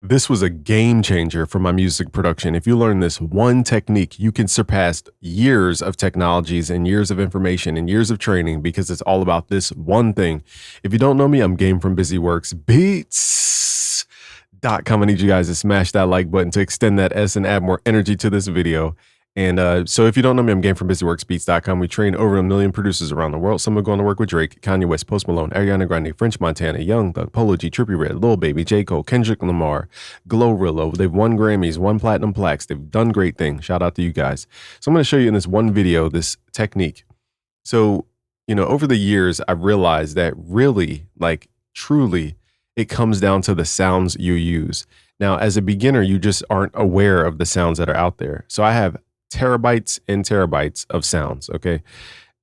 This was a game changer for my music production. If you learn this one technique, you can surpass years of technologies and years of information and years of training because it's all about this one thing. If you don't know me, I'm Game from BusyWorks Beats.com. I need you guys to smash that like button to extend that S and add more energy to this video. And so if you don't know me, I'm Game from BusyWorksBeats.com. We train over 1 million producers around the world. Some are going to work with Drake, Kanye West, Post Malone, Ariana Grande, French Montana, Young Thug, Polo G, Trippie Redd, Lil Baby, J. Cole, Kendrick Lamar, Glorilla. They've won Grammys, won platinum plaques. They've done great things. Shout out to you guys. So I'm going to show you in this one video this technique. So, over the years, I've realized that really, truly, it comes down to the sounds you use. Now, as a beginner, you just aren't aware of the sounds that are out there. So I have terabytes and terabytes of sounds, okay?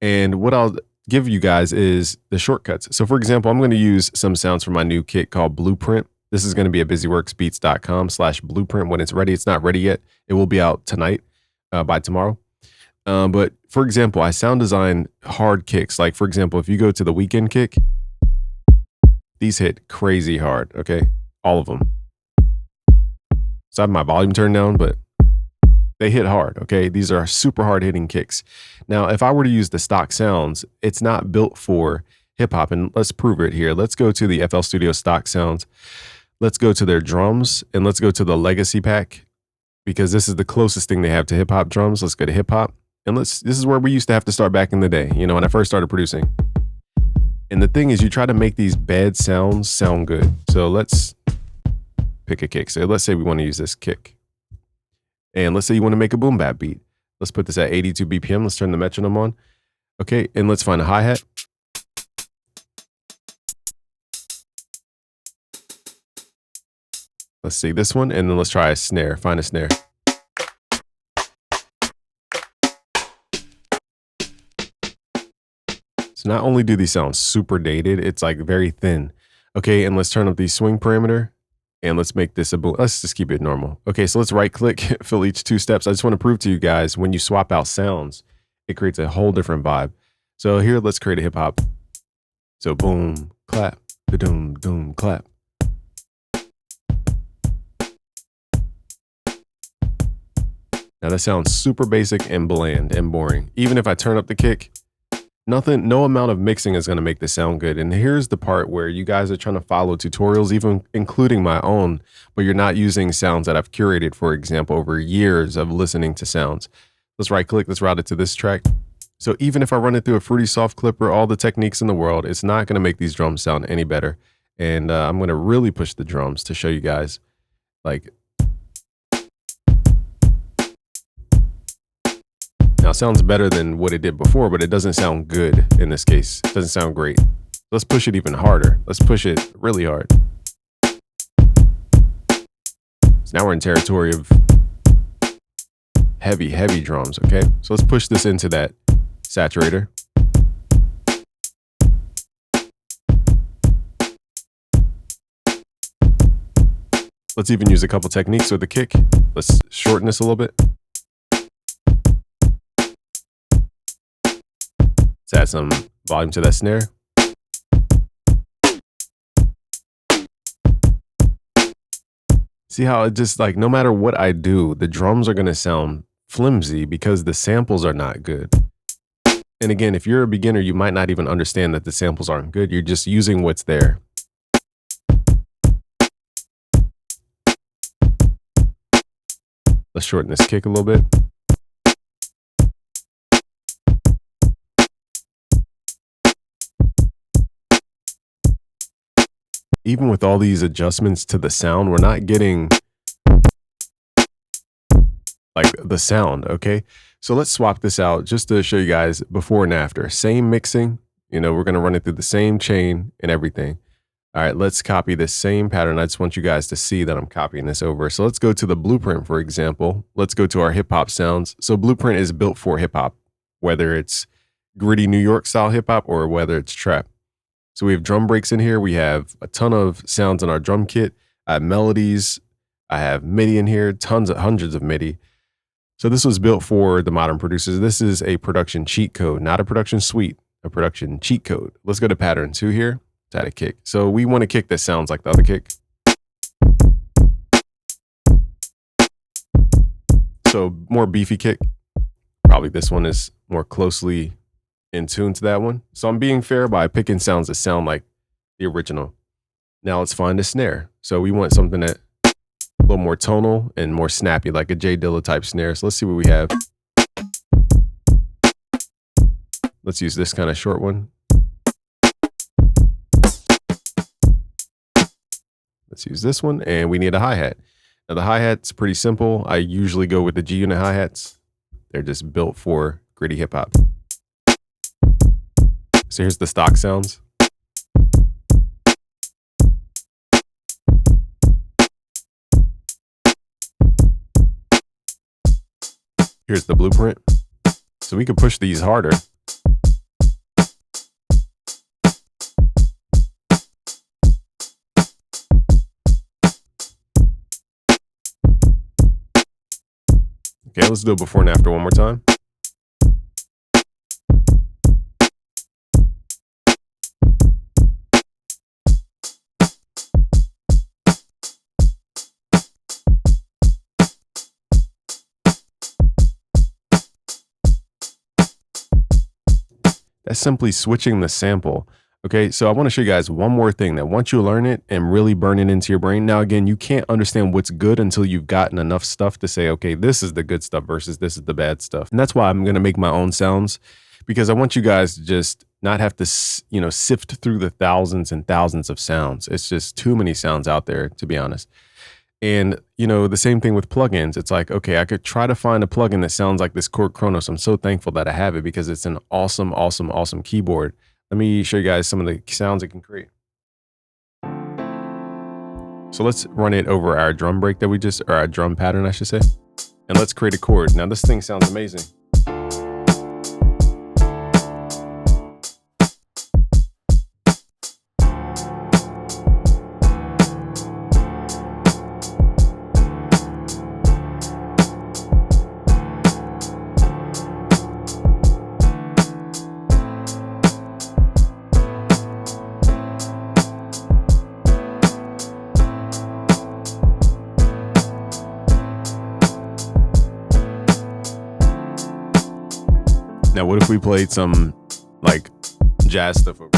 And what I'll give you guys is the shortcuts. So for example, I'm going to use some sounds from my new kit called Blueprint. This is going to be at busyworksbeats.com/blueprint. When it's ready, it's not ready yet. It will be out tonight, by tomorrow. But for example, I sound design hard kicks. Like for example, if you go to the Weekend kick, these hit crazy hard, okay? All of them. So I have my volume turned down, but they hit hard, okay? These are super hard hitting kicks. Now, if I were to use the stock sounds, it's not built for hip hop, and let's prove it here. Let's go to the FL Studio stock sounds. Let's go to their drums, and let's go to the legacy pack, because this is the closest thing they have to hip hop drums. Let's go to hip hop, and this is where we used to have to start back in the day, when I first started producing. And the thing is, you try to make these bad sounds sound good. So let's pick a kick. So let's say we want to use this kick. And let's say you want to make a boom bap beat. Let's put this at 82 BPM. Let's turn the metronome on. Okay, and let's find a hi-hat. Let's see this one, and then let's try a snare. Find a snare. So not only do these sound super dated, it's like very thin. Okay, and let's turn up the swing parameter. And let's make this a boom. Let's just keep it normal. Okay, so let's right click, fill each 2 steps. I just want to prove to you guys, when you swap out sounds, it creates a whole different vibe. So here, let's create a hip hop. So boom, clap, ba-doom, doom, clap. Now that sounds super basic and bland and boring. Even if I turn up the kick, no amount of mixing is going to make this sound good. And here's the part where you guys are trying to follow tutorials, even including my own, but you're not using sounds that I've curated, for example, over years of listening to sounds. Let's right click, let's route it to this track. So even if I run it through a Fruity Soft Clipper, all the techniques in the world, it's not going to make these drums sound any better. And I'm going to really push the drums to show you guys, now it sounds better than what it did before, but it doesn't sound good in this case. It doesn't sound great. Let's push it even harder. Let's push it really hard. So now we're in territory of heavy, heavy drums, okay? So let's push this into that saturator. Let's even use a couple techniques with the kick. Let's shorten this a little bit. Let's add some volume to that snare. See how it just no matter what I do, the drums are going to sound flimsy because the samples are not good. And again, if you're a beginner, you might not even understand that the samples aren't good. You're just using what's there. Let's shorten this kick a little bit. Even with all these adjustments to the sound, we're not getting the sound, okay? So let's swap this out just to show you guys before and after. Same mixing, we're gonna run it through the same chain and everything. All right, let's copy this same pattern. I just want you guys to see that I'm copying this over. So let's go to the Blueprint, for example. Let's go to our hip hop sounds. So Blueprint is built for hip hop, whether it's gritty New York style hip hop or whether it's trap. So we have drum breaks in here. We have a ton of sounds in our drum kit. I have melodies. I have MIDI in here, hundreds of MIDI. So this was built for the modern producers. This is a production cheat code, not a production suite, a production cheat code. Let's go to pattern 2 here to add a kick. So we want a kick that sounds like the other kick. So more beefy kick. Probably this one is more closely in tune to that one. So I'm being fair by picking sounds that sound like the original. Now let's find a snare. So we want something that a little more tonal and more snappy, like a Jay Dilla type snare. So let's see what we have. Let's use this kind of short one. Let's use this one, and we need a hi-hat. Now the hi-hat's pretty simple. I usually go with the G-Unit hi-hats. They're just built for gritty hip hop. So here's the stock sounds. Here's the blueprint. So we could push these harder. Okay, let's do it before and after one more time. That's simply switching the sample. Okay, so I want to show you guys one more thing that once you learn it and really burn it into your brain. Now, again, you can't understand what's good until you've gotten enough stuff to say, okay, this is the good stuff versus this is the bad stuff. And that's why I'm going to make my own sounds, because I want you guys to just not have to, sift through the thousands and thousands of sounds. It's just too many sounds out there, to be honest. And, the same thing with plugins. It's like, okay, I could try to find a plugin that sounds like this Korg Kronos. I'm so thankful that I have it because it's an awesome, awesome, awesome keyboard. Let me show you guys some of the sounds it can create. So let's run it over our drum break that or our drum pattern, I should say. And let's create a chord. Now this thing sounds amazing. Now, what if we played some like jazz stuff over?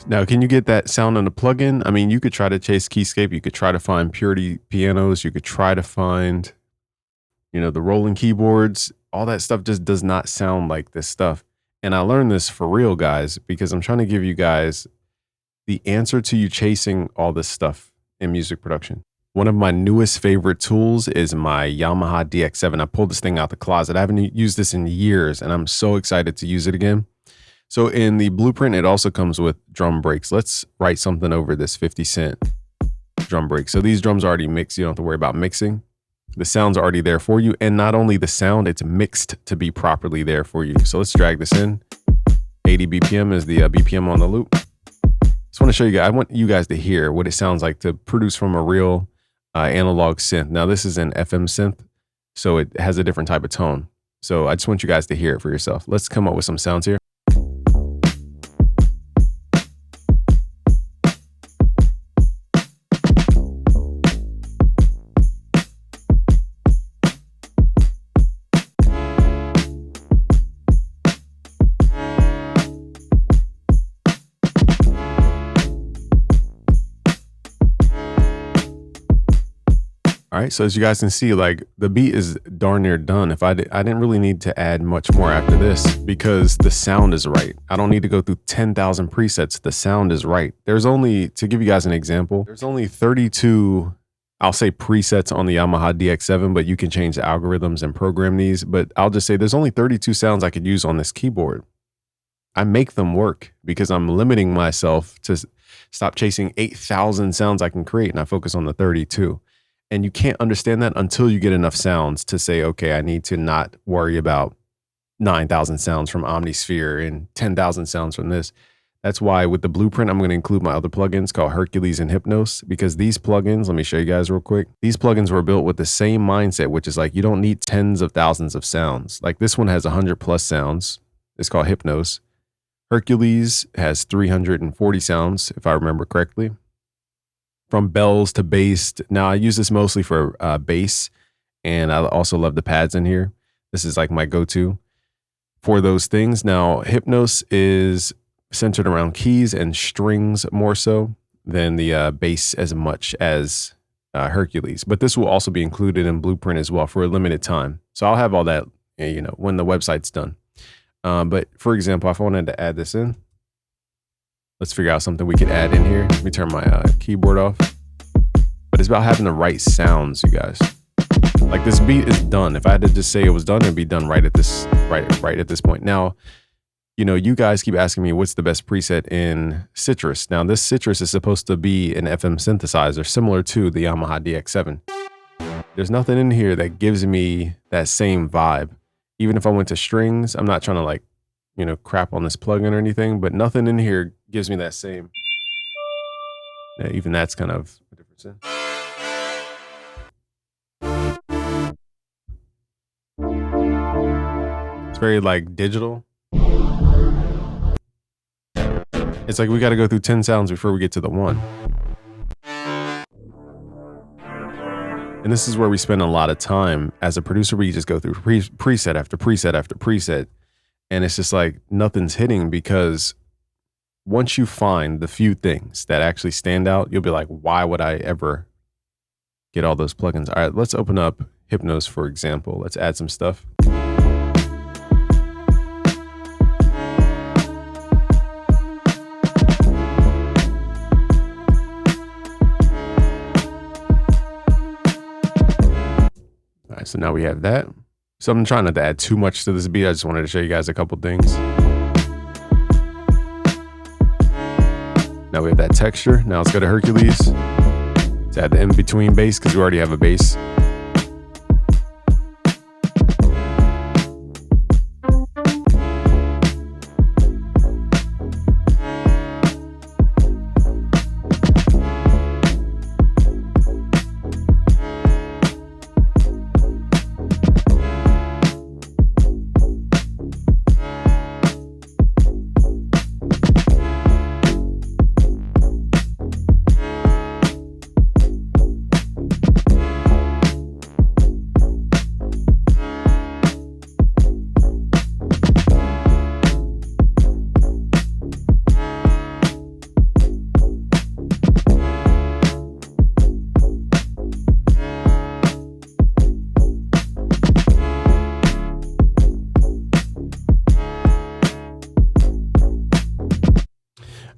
Now, can you get that sound on a plugin? I mean, you could try to chase Keyscape. You could try to find Purity pianos. You could try to find, the rolling keyboards. All that stuff just does not sound like this stuff. And I learned this for real, guys, because I'm trying to give you guys the answer to you chasing all this stuff in music production. One of my newest favorite tools is my Yamaha DX7. I pulled this thing out the closet. I haven't used this in years, and I'm so excited to use it again. So in the blueprint, it also comes with drum breaks. Let's write something over this 50 cent drum break. So these drums are already mixed. You don't have to worry about mixing. The sound's already there for you. And not only the sound, it's mixed to be properly there for you. So let's drag this in. 80 BPM is the BPM on the loop. Just want to show you guys, I want you guys to hear what it sounds like to produce from a real analog synth. Now this is an FM synth, so it has a different type of tone. So I just want you guys to hear it for yourself. Let's come up with some sounds here. All right, so as you guys can see, like the beat is darn near done. I didn't really need to add much more after this because the sound is right. I don't need to go through 10,000 presets. The sound is right. To give you guys an example, there's only 32, I'll say presets on the Yamaha DX7, but you can change the algorithms and program these. But I'll just say there's only 32 sounds I could use on this keyboard. I make them work because I'm limiting myself to stop chasing 8,000 sounds I can create, and I focus on the 32. And you can't understand that until you get enough sounds to say, okay, I need to not worry about 9,000 sounds from Omnisphere and 10,000 sounds from this. That's why with the blueprint, I'm going to include my other plugins called Hercules and Hypnos, because these plugins, let me show you guys real quick. These plugins were built with the same mindset, which is like, you don't need tens of thousands of sounds. Like this one has 100 plus sounds. It's called Hypnos. Hercules has 340 sounds, if I remember correctly. From bells to bass. Now I use this mostly for bass, and I also love the pads in here. This is like my go-to for those things. Now Hypnos is centered around keys and strings more so than the bass as much as Hercules. But this will also be included in Blueprint as well for a limited time. So I'll have all that, you know, when the website's done. But for example, if I wanted to add this in, let's figure out something we could add in here. Let me turn my keyboard off. But it's about having the right sounds, you guys. Like this beat is done. If I had to just say it was done, it'd be done right at this point. Now, you know, you guys keep asking me what's the best preset in Citrus. Now, this Citrus is supposed to be an FM synthesizer similar to the Yamaha DX7. There's nothing in here that gives me that same vibe. Even if I went to strings, I'm not trying to like, you know, crap on this plugin or anything, but nothing in here gives me that same. Yeah, even that's kind of a different sound. It's very like digital. It's like we got to go through 10 sounds before we get to the one. And this is where we spend a lot of time as a producer. We just go through preset after preset after preset. And it's just like nothing's hitting, because once you find the few things that actually stand out, you'll be like, why would I ever get all those plugins? All right, let's open up Hypnos, for example. Let's add some stuff. All right, so now we have that. So I'm trying not to add too much to this beat. I just wanted to show you guys a couple things. Now we have that texture. Now let's go to Hercules. Let's add the in-between bass because we already have a bass.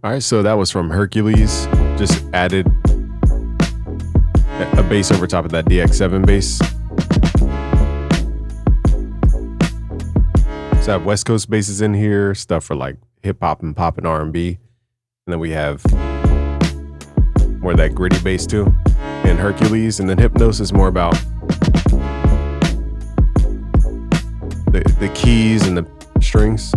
All right, so that was from Hercules. Just added a bass over top of that DX7 bass. So I have West Coast basses in here, stuff for like hip hop and pop and R&B. And then we have more of that gritty bass too in Hercules. And then Hypnos is more about the keys and the strings.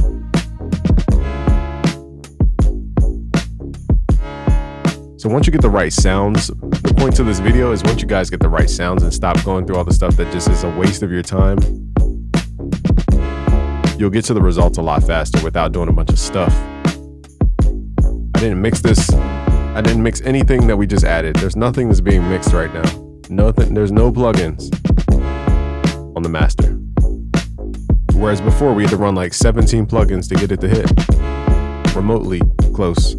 So once you get the right sounds, the point to this video is once you guys get the right sounds and stop going through all the stuff that just is a waste of your time, you'll get to the results a lot faster without doing a bunch of stuff. I didn't mix this. I didn't mix anything that we just added. There's nothing that's being mixed right now. Nothing. There's no plugins on the master. Whereas before we had to run like 17 plugins to get it to hit remotely close.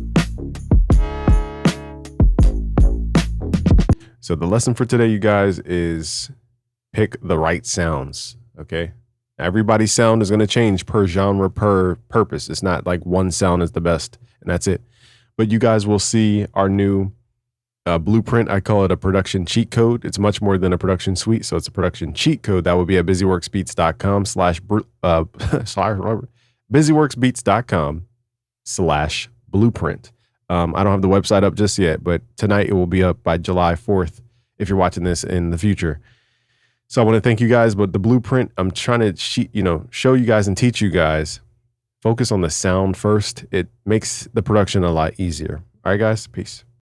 So the lesson for today, you guys, is pick the right sounds, okay? Everybody's sound is going to change per genre, per purpose. It's not like one sound is the best and that's it. But you guys will see our new blueprint. I call it a production cheat code. It's much more than a production suite. So it's a production cheat code. That will be at busyworksbeats.com/busyworksbeats.com www.drake.com/blueprint. I don't have the website up just yet, but tonight it will be up by July 4th if you're watching this in the future. So I want to thank you guys, but the blueprint, I'm trying to show you guys and teach you guys. Focus on the sound first. It makes the production a lot easier. All right, guys, peace.